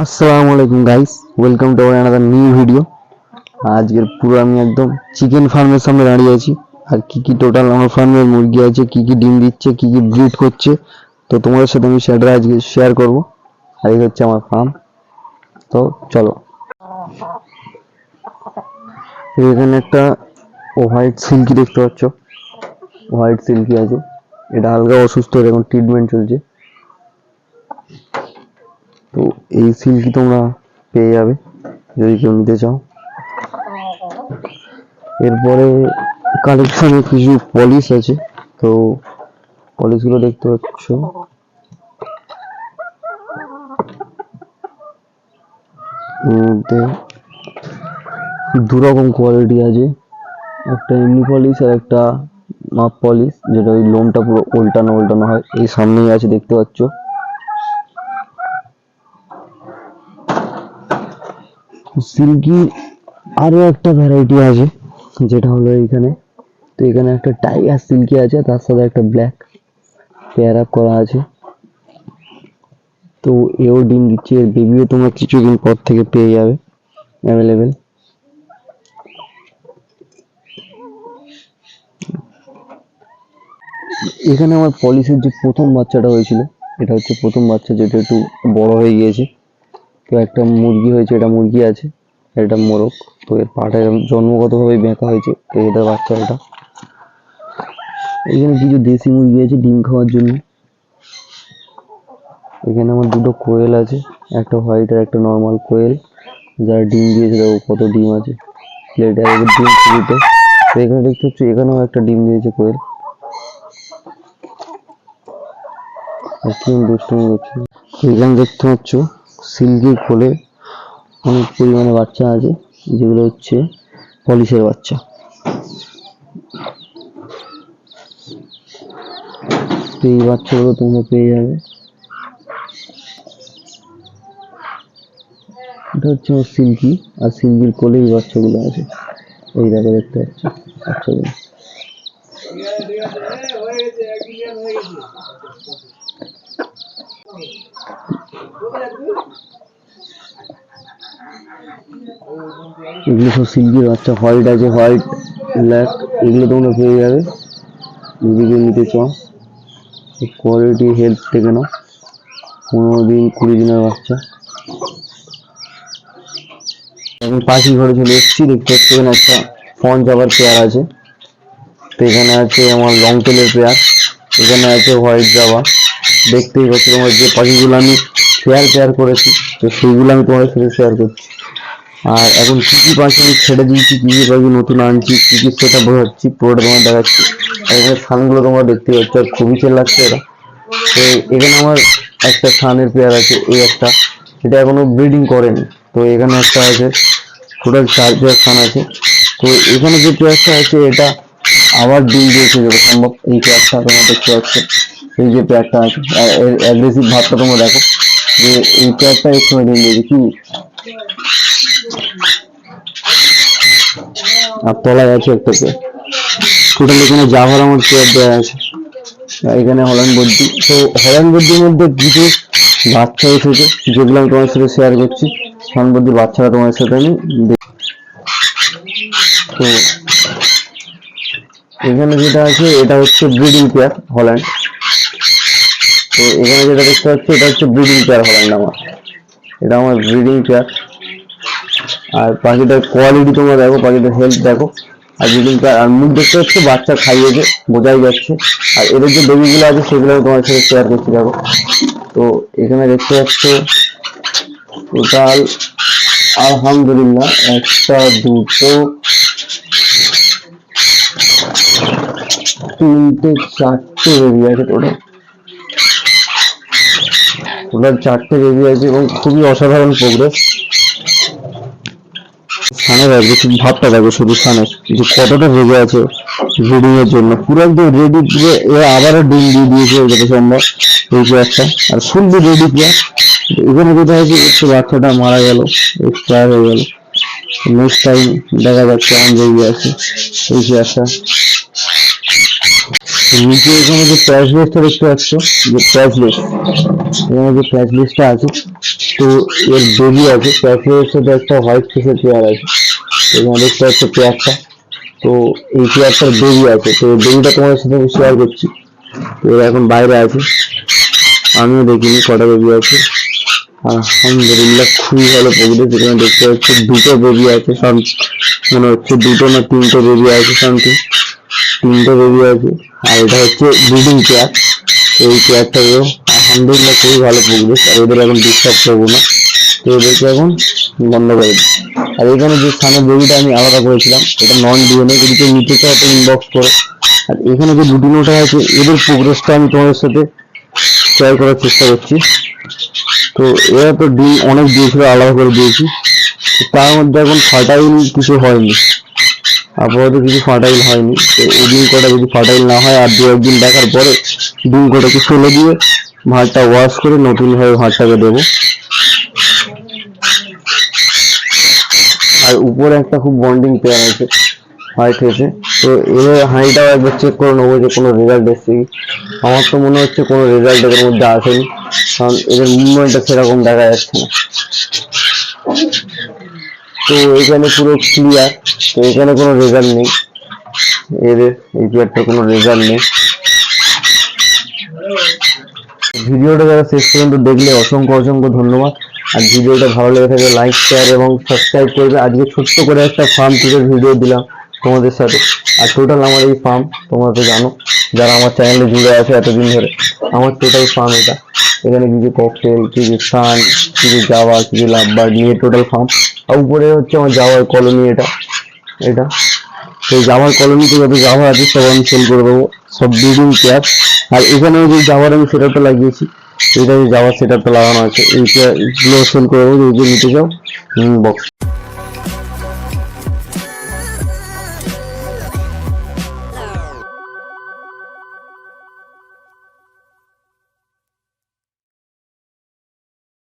আসসালামু আলাইকুম guys, welcome to our another new video. আজকের পুরো আমি একদম চিকেন ফার্মের সামনে দাঁড়িয়ে আছি। আর কি কি টোটাল আমার ফার্মের মুরগি আছে, কি কি ডিম দিচ্ছে, কি কি ব্রিড করছে, তো তোমাদের সাথে আমি সেটা আজকে শেয়ার করব। আর এই হচ্ছে আমার ফার্ম। তো চলো, এখানে একটা হোয়াইট সিল্কি দেখতে পাচ্ছ। হোয়াইট সিল্কি আছে, এটা হালকা অসুস্থ, এখন ট্রিটমেন্ট চলছে। তো এই সিল্কি তোমরা পেয়ে যাবে যদি কেউ নিতে চাও। এরপরে কালেকশনে কিছু পলিশ আছে, তো পলিশগুলো দেখতে পাচ্ছ। এর মধ্যে দু রকম কোয়ালিটি আছে, একটা এমনি পলিশ আর একটা মাপ পলিশ, যেটা ওই লোমটা পুরো উল্টানো উল্টানো হয়। এই সামনেই আছে, দেখতে পাচ্ছ। সিল্কি আরো একটা ভ্যারাইটি আছে, যেটা হলো এইখানে। তো এখানে একটা টাইগার সিল্কি আছে, তার সাথে একটা ব্ল্যাক পেয়ার আপ করা আছে। তো এও ডিম দিচ্ছে, এর বেবিও তোমরা কিছুদিন পর থেকে পেয়ে যাবে অ্যাভেলেবেল। এখানে আমার পলিসের যে প্রথম বাচ্চাটা হয়েছিল, এটা হচ্ছে প্রথম বাচ্চা, যেটা একটু বড় হয়ে গিয়েছে। তো একটা মুরগি হয়েছে, এটা মুরগি আছে, এটা মোরগ। তো এর পাটা জন্মগতভাবে বেঁকা হয়েছে, তো এটা বাচ্চা। এটা এখানে কিছু দেশি মুরগি আছে ডিম খাওয়ার জন্য। এখানে আমার দুটো কোয়েল আছে, একটা হোয়াইট আর একটা নর্মাল কোয়েল, যারা ডিম দিয়েছে। দেখো কত ডিম আছে প্লেটে, ডিম ছুরিতে। তো এখানে দেখতে হচ্ছে, এখানেও একটা ডিম দিয়েছে কোয়েল। দুষ্টুমি করছে। এখানে দেখতে পাচ্ছ সিল্কির কোলে অনেক পরিমাণে বাচ্চা আছে, যেগুলো হচ্ছে পলিশের বাচ্চা। তো এই বাচ্চাগুলো তোমরা পেয়ে যাবে। এটা হচ্ছে আমার সিল্কি, আর সিল্কির কোলে এই বাচ্চাগুলো আছে। এই দেখো, দেখতে পাচ্ছ বাচ্চাগুলো। এগুলো সব সিল্কির বাচ্চা, হোয়াইট আছে, হোয়াইট ব্ল্যাক, এগুলো তোমরা পেয়ে যাবে যদি কেউ নিতে চাও। কোয়ালিটি হেলথ থেকে নাও, 15 দিন 20 দিনের বাচ্চা। আমি পাখি ঘরে চলে এসেছি, দেখতে পাচ্ছি এখানে একটা ফন জাবার পেয়ার আছে। তো এখানে আছে আমার লং টেলের পেয়ার, এখানে আছে হোয়াইট জাবা। দেখতেই পাচ্ছি তোমার যে পাখিগুলো আমি পেয়ার করেছি, তো সেইগুলো আমি তোমাদের সাথে শেয়ার করছি। আর এখন কি কি পাখি আমি ছেড়ে দিয়েছি, কি কি পাখি নতুন আনছি, কি কি সেটা বোঝাচ্ছি, পুরোটা তোমার দেখাচ্ছি। আর এখানে সানগুলো তোমরা দেখতে পাচ্ছ, আর খুবই চেল লাগছে এরা। তো এখানে আমার একটা সানের পেয়ার আছে, এই একটা, এটা এখনো ব্রিডিং করেনি। তো এখানে একটা আছে, টোটাল 4 পেয়ার সান আছে। তো এখানে যে পেয়ারটা আছে, এটা আবার ডিম দিয়েছে যত সম্ভব। এই পেয়ারটা তোমরা দেখতে পাচ্ছ, এই যে পেয়ারটা আছে, আর এর অ্যাগ্রেসিভ ভাবটা তোমরা দেখো, যে এই পেয়ারটা এর সময় ডিম দিয়েছে কি। আর তলায় আছে একটা পেয়ার। টোটাল এখানে জাভার আমার পেয়ার দেওয়া আছে। এখানে হল্যান্ড বদ্রি। তো হল্যান্ড বদ্রির মধ্যে কিছু বাচ্চা এসেছে, যেগুলো আমি তোমার সাথে শেয়ার করছি। হল্যান্ড বদ্রির বাচ্চারা তোমার সাথে আমি তো এখানে যেটা আছে, এটা হচ্ছে ব্রিডিং পেয়ার হল্যান্ড। তো এখানে যেটা দেখতে পাচ্ছি, এটা হচ্ছে ব্রিডিং পেয়ার হল্যান্ড আমার, এটা আমার ব্রিডিং পেয়ার। আর পাখিটার কোয়ালিটি তোমরা দেখো, পাখিটার হেলথ দেখো। আর ব্রিডিং পেয়ার, আর মুখ দেখতে হচ্ছে বাচ্চা খাইয়েছে, বোঝাই যাচ্ছে। আর এদের যে বেবিগুলো আছে, সেগুলো আমি তোমার সাথে শেয়ার করছি, দেখো। তো এখানে দেখতে পাচ্ছ টোটাল আলহামদুলিল্লাহ একটা, দুটো, তিনটে, চারটে বেবি আছে। টোটাল 4টে বেবি আছে, এবং খুবই অসাধারণ প্রোগ্রেস। সানের অ্যাগ্রেসিভ ভাবটা দেখো, শুধু সানের যে কতটা রেগে আছে ব্রিডিং এর জন্য, পুরো একদম রেডি। পুরো এরা আবারও ডিম দিয়ে দিয়েছে যত সম্ভব এই একটা, আর ফুললি রেডি পুরো। এখানে যেটা হয়েছে, একটু বাচ্চাটা মারা গেল, এক্সপায়ার হয়ে গেল। নেক্সট টাইম দেখা যাচ্ছে আমার বেবি আছে এই একটা। নিচে এখানে যে প্রাইস লিস্টটা দেখতে পাচ্ছ, যে প্রাইস লিস্ট, এখানে যে প্রাইস লিস্টটা আছে, তো এর বেবি আছে। প্রাইস লিস্টের সাথে একটা হোয়াইট ফিশের পেয়ার আছে, এখানে দেখতে পাচ্ছ পেয়ারটা। তো এই পেয়ারটার বেবি আছে, তো বেবিটা তোমাদের সাথে শেয়ার করছি। তো এরা এখন বাইরে আছে, আমিও দেখিনি কটা বেবি আছে। আলহামদুলিল্লাহ খুবই ভালো প্রোগ্রেস। এখানে দেখতে পাচ্ছি দুটো বেবি আছে, মনে হচ্ছে দুটো না তিনটে বেবি আছে, সামথিং তিনটে বেবি আছে। আর এটা হচ্ছে ব্রিডিং পেয়ার। এই পেয়ারটাকেও আলহামদুলিল্লাহ খুবই ভালো প্রোগ্রেস। আর এদের এখন ডিস্টার্ব করবো না, তো এদেরকে এখন বন্ধ করে দিই। আর এখানে যে স্থানের বেবিটা আমি আলাদা করেছিলাম, এটা নন ডিএনএ, যদি কেউ নিতে চাও তো ইনবক্স করো। আর এখানে যে লুটিনোটা আছে, এদের প্রোগ্রেসটা আমি তোমাদের সাথে শেয়ার করার চেষ্টা করছি। তো এরা তো ডিম অনেক দিয়েছিল, আলাদা করে দিয়েছি। তার মধ্যে এখন ফার্টাইল কিছু হয়নি, আপাতত কিছু ফার্টাইল হয়নি। তো এই ডিম কটা যদি ফার্টাইল না হয়, আর দু একদিন দেখার পরে ডিম কটাকে ফেলে দিয়ে ভাতটা ওয়াশ করে নতুন ভাবে ভাতটাকে দেবো। আর উপরে একটা খুব বন্ডিং পেয়ার আছে, হোয়াইট হয়েছে। তো এর হাঁড়িটাও একবার চেক করে নেবো যে কোনো রেজাল্ট এসছে কি। আমার তো মনে হচ্ছে কোনো রেজাল্ট এর মধ্যে আসেনি, কারণ এদের মুভমেন্টটা সেরকম দেখা যাচ্ছে না। তো এখানে পুরো ক্লিয়ার, তো এখানে কোনো রেজাল্ট নেই, এদের এই পেয়ারটার কোনো রেজাল্ট নেই। ভিডিওটা যারা শেষ পর্যন্ত দেখলে অসংখ্য অসংখ্য ধন্যবাদ। আর ভিডিওটা ভালো লেগে থাকলে লাইক, শেয়ার এবং সাবস্ক্রাইব করবে। আজকে ছোট্ট করে একটা ফার্ম ট্যুরের ভিডিও দিলাম তোমাদের সাথে। আর টোটাল আমার এই ফার্ম, তোমরা তো জানো যারা আমার চ্যানেলে জুড়ে আছে এতদিন ধরে, আমার টোটাল ফার্ম এটা। এখানে কিছু ককটেল, কিছু সান, কিছু জাভা, কিছু লাভবার্ড নিয়ে টোটাল ফার্ম। আর উপরে হচ্ছে আমার জাভার কলোনি, এটা এটা তো জাভার কলোনিতে যত জাভা আছে সব আমি সেল করে দেবো, সব ব্রিডিং পেয়ার। আর এখানেও যে জাভার আমি সেটআপটা লাগিয়েছি, এটা যে জাভার সেটআপটা লাগানো আছে, এইগুলো সেল করে দেবো। যদি নিতে চাও বক্স